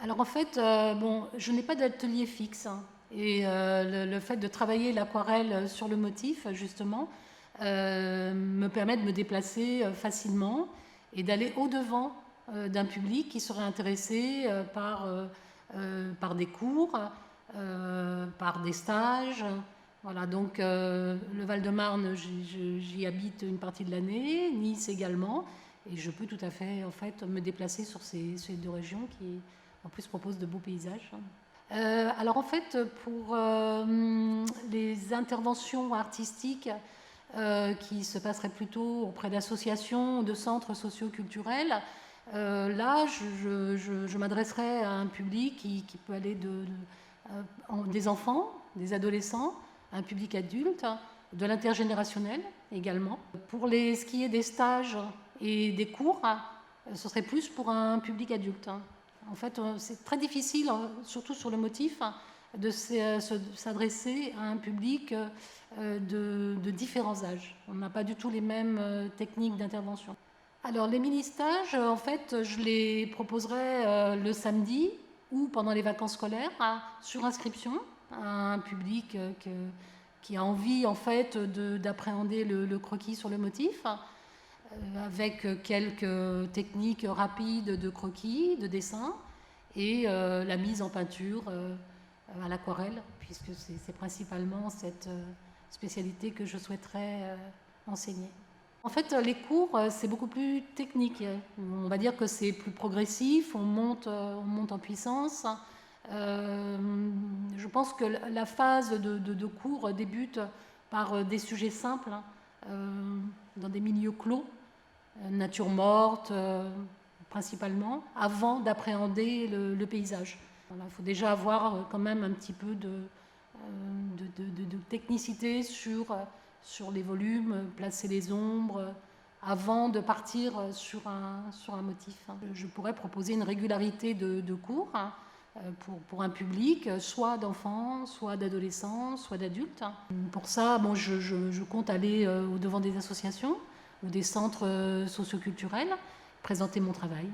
Alors en fait, bon, je n'ai pas d'atelier fixe, hein. Et le fait de travailler l'aquarelle sur le motif, justement, me permet de me déplacer facilement et d'aller au-devant d'un public qui serait intéressé par des cours, par des stages. Voilà, donc le Val-de-Marne, j'y habite une partie de l'année, Nice également, et je peux tout à fait en fait me déplacer sur ces deux régions qui en plus proposent de beaux paysages. Alors en fait, pour les interventions artistiques qui se passeraient plutôt auprès d'associations ou de centres socioculturels, là, je m'adresserai à un public qui peut aller des enfants, des adolescents, un public adulte, de l'intergénérationnel également. Pour ce qui est des stages et des cours, ce serait plus pour un public adulte. En fait, c'est très difficile, surtout sur le motif, de s'adresser à un public de différents âges. On n'a pas du tout les mêmes techniques d'intervention. Alors les mini-stages, en fait, je les proposerai le samedi ou pendant les vacances scolaires, sur inscription, à un public qui a envie en fait d'appréhender le croquis sur le motif, avec quelques techniques rapides de croquis, de dessin, et la mise en peinture à l'aquarelle, puisque c'est principalement cette spécialité que je souhaiterais enseigner. En fait, les cours, c'est beaucoup plus technique. On va dire que c'est plus progressif, on monte en puissance. Je pense que la phase de cours débute par des sujets simples, dans des milieux clos, nature morte principalement, avant d'appréhender le paysage. Voilà, il faut déjà avoir quand même un petit peu de technicité sur les volumes, placer les ombres, avant de partir sur un motif. Je pourrais proposer une régularité de cours pour un public, soit d'enfants, soit d'adolescents, soit d'adultes. Pour ça, bon, je compte aller au devant des associations ou des centres socioculturels, présenter mon travail.